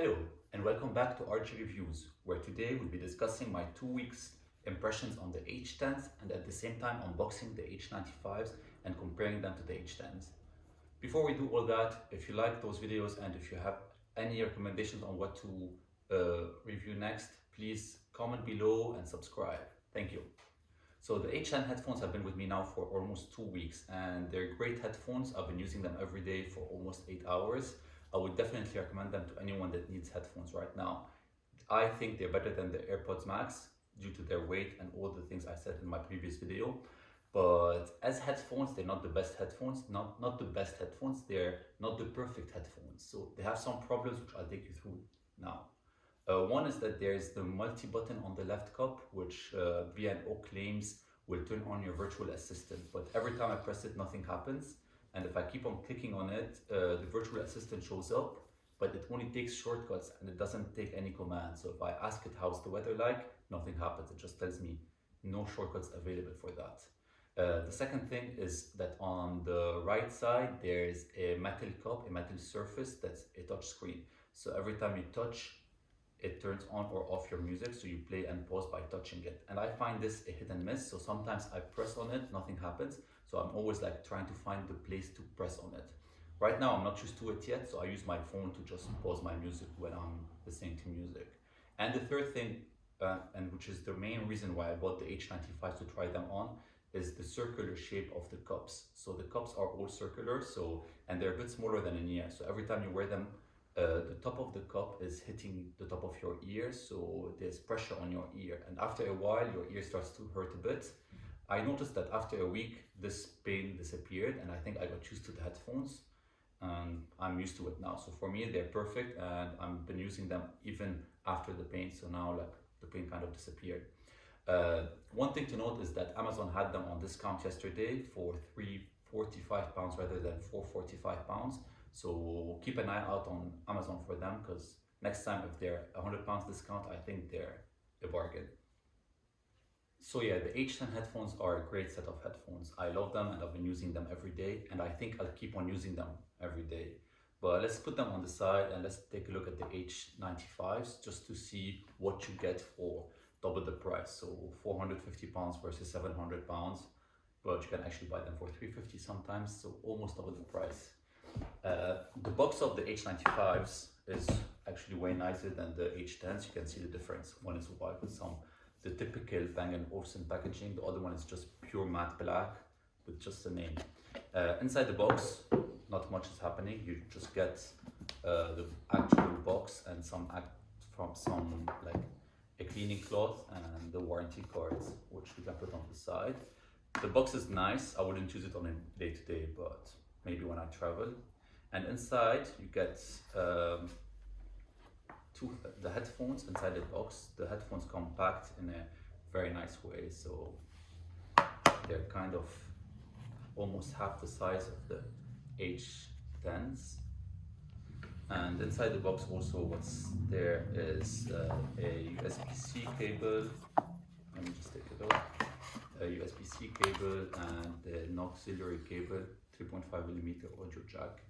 Hello, and welcome back to RG Reviews, where today we'll be discussing my 2 weeks impressions on the H10s and at the same time unboxing the H95s and comparing them to the H10s. Before we do all that, if you like those videos and if you have any recommendations on what to review next, please comment below and subscribe. Thank you. So the H10 headphones have been with me now for almost 2 weeks and they're great headphones. I've been using them every day for almost 8 hours. I would definitely recommend them to anyone that needs headphones right now. I think they're better than the AirPods Max due to their weight and all the things I said in my previous video. But as headphones, they're not the best headphones, not the best headphones, they're not the perfect headphones. So they have some problems which I'll take you through now. One is that there's the multi-button on the left cup, which B&O claims will turn on your virtual assistant. But every time I press it, nothing happens. And if I keep on clicking on it, the virtual assistant shows up, but it only takes shortcuts and it doesn't take any commands. So if I ask it how's the weather like, nothing happens. It just tells me no shortcuts available for that. The second thing is that on the right side, there's a metal cup, a metal surface that's a touch screen. So every time you touch, it turns on or off your music, so you play and pause by touching it. And I find this a hit and miss, so sometimes I press on it, nothing happens, so I'm always like trying to find the place to press on it. Right now I'm not used to it yet, so I use my phone to just pause my music when I'm listening to music. And the third thing, and which is the main reason why I bought the H95 to try them on, is the circular shape of the cups. So the cups are all circular, and they're a bit smaller than an ear, so every time you wear them, the top of the cup is hitting the top of your ear, so there's pressure on your ear, and after a while your ear starts to hurt a bit. I noticed that after a week this pain disappeared, and I think I got used to the headphones and I'm used to it now. So for me they're perfect, and I've been using them even after the pain, so now like the pain kind of disappeared. One thing to note is that Amazon had them on discount yesterday for £345 rather than £445. So keep an eye out on Amazon for them, because next time if they're £100 discount, I think they're a bargain. So yeah, the H10 headphones are a great set of headphones. I love them and I've been using them every day, and I think I'll keep on using them every day. But let's put them on the side and let's take a look at the H95s just to see what you get for double the price. So £450 versus £700, but you can actually buy them for £350 sometimes, so almost double the price. The box of the H95s is actually way nicer than the H10s. You can see the difference. One is white with the typical Bang & Olufsen packaging. The other one is just pure matte black with just the name. Inside the box, not much is happening. You just get the actual box and like a cleaning cloth and the warranty cards, which we can put on the side. The box is nice. I wouldn't use it on a day-to-day, but maybe when I travel. And inside you get the headphones inside the box. The headphones come packed in a very nice way, so they're kind of almost half the size of the H10s. And inside the box also what's there is a USB-C cable. Let me just take it out. A USB-C cable and an auxiliary cable, 3.5mm audio jack,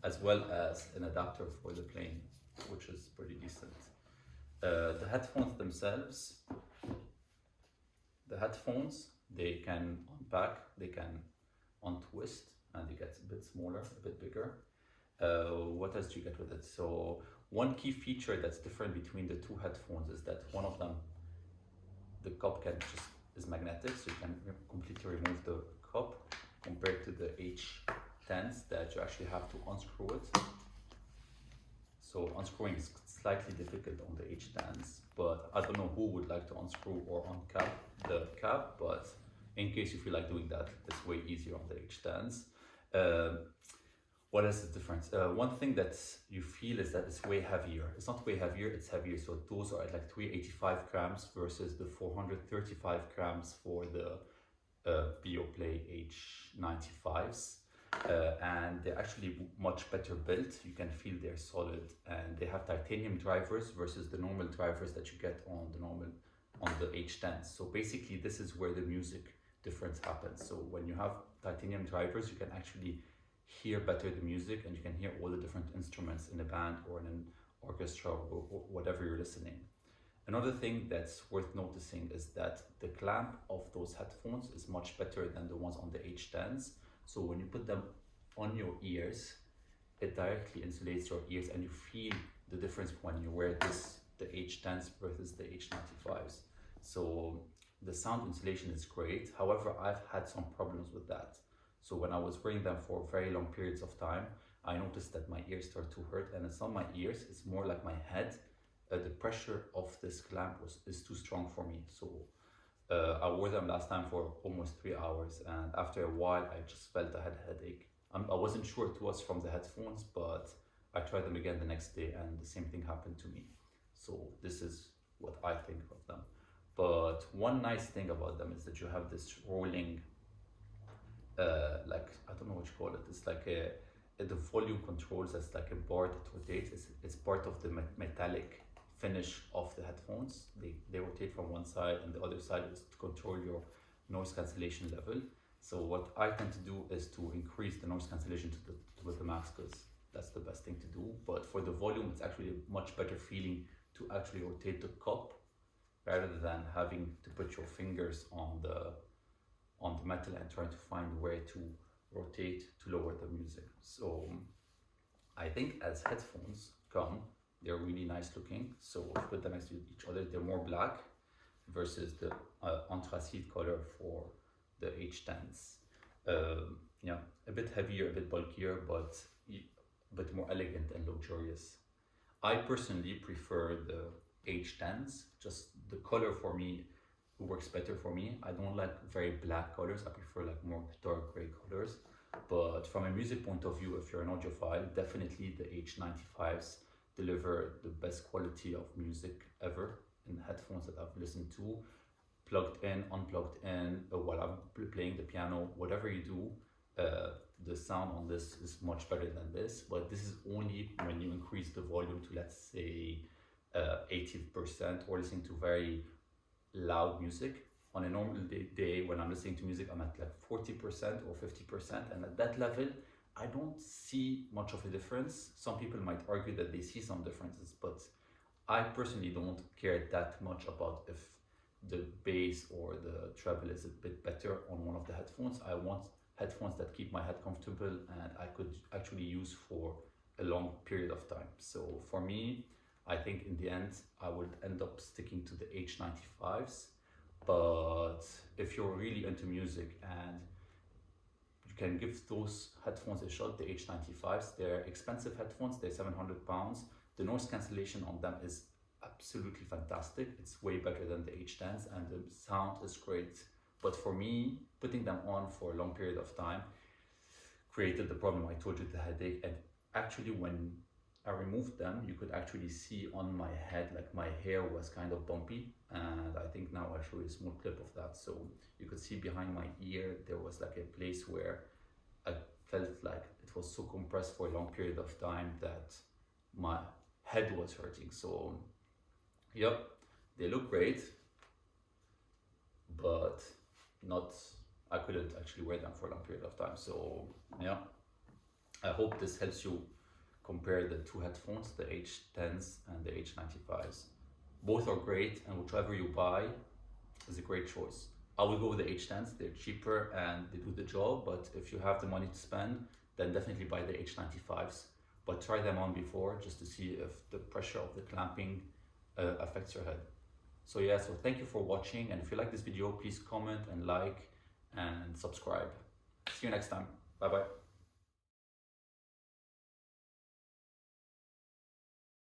as well as an adapter for the plane, which is pretty decent. The headphones themselves, they can unpack, they can untwist, and they get a bit smaller, a bit bigger. What else do you get with it? So one key feature that's different between the two headphones is that one of them, the cup is magnetic, so you can completely remove the cup, compared to the H10s that you actually have to unscrew it. So unscrewing is slightly difficult on the H10s, but I don't know who would like to unscrew or uncap the cap, but in case you feel like doing that, it's way easier on the H10s. What else is different? One thing that you feel is that it's way heavier. It's not way heavier, it's heavier. So those are at like 385 grams versus the 435 grams for the B&O H95s. And they're actually much better built. You can feel they're solid, and they have titanium drivers versus the normal drivers that you get on the H10s. So basically this is where the music difference happens. So when you have titanium drivers, you can actually hear better the music, and you can hear all the different instruments in a band or in an orchestra or whatever you're listening. Another thing that's worth noticing is that the clamp of those headphones is much better than the ones on the H10s. So when you put them on your ears, it directly insulates your ears and you feel the difference when you wear the H10s versus the H95s. So the sound insulation is great. However, I've had some problems with that. So when I was wearing them for very long periods of time, I noticed that my ears start to hurt, and it's not my ears, it's more like my head. The pressure of this clamp is too strong for me. So I wore them last time for almost 3 hours, and after a while I just felt I had a headache. I wasn't sure it was from the headphones, but I tried them again the next day and the same thing happened to me. So this is what I think of them. But one nice thing about them is that you have this rolling, like, I don't know what you call it. It's like the volume controls, that's like a bar that rotates. It's part of the metallic finish of the headphones. They rotate from one side, and the other side is to control your noise cancellation level. So what I tend to do is to increase the noise cancellation to the max, because that's the best thing to do. But for the volume, it's actually a much better feeling to actually rotate the cup rather than having to put your fingers on the metal and trying to find where to rotate to lower the music. So I think as headphones come, they're really nice looking. So if you put them next to each other, they're more black versus the anthracite color for the H10s. Yeah, a bit heavier, a bit bulkier, but a bit more elegant and luxurious. I personally prefer the H10s. Just the color for me works better for me. I don't like very black colors. I prefer like more dark gray colors. But from a music point of view, if you're an audiophile, definitely the H95s deliver the best quality of music ever in headphones that I've listened to. Plugged in, unplugged in, while I'm playing the piano, whatever you do, the sound on this is much better than this. But this is only when you increase the volume to, let's say, 80%, or listening to very loud music. On a normal day when I'm listening to music, I'm at like 40% or 50%, and at that level I don't see much of a difference. Some people might argue that they see some differences, but I personally don't care that much about if the bass or the treble is a bit better on one of the headphones. I want headphones that keep my head comfortable and I could actually use for a long period of time. So for me, I think in the end I would end up sticking to the H95s. But if you're really into music and you can give those headphones a shot, the H95s, they're expensive headphones, they're £700. The noise cancellation on them is absolutely fantastic. It's way better than the H10s and the sound is great. But for me, putting them on for a long period of time created the problem I told you, the headache. And actually when I removed them, you could actually see on my head, like my hair was kind of bumpy. And I think now I'll show you a small clip of that. So you could see behind my ear, there was like a place where I felt like it was so compressed for a long period of time that my head was hurting. So, yep, they look great, but I couldn't actually wear them for a long period of time. So, yeah, I hope this helps you compare the two headphones, the H10s and the H95s. Both are great, and whichever you buy is a great choice. I will go with the H10s, they're cheaper and they do the job, but if you have the money to spend, then definitely buy the H95s. But try them on before, just to see if the pressure of the clamping affects your head. So yeah, so thank you for watching, and if you like this video, please comment and like and subscribe. See you next time. Bye bye.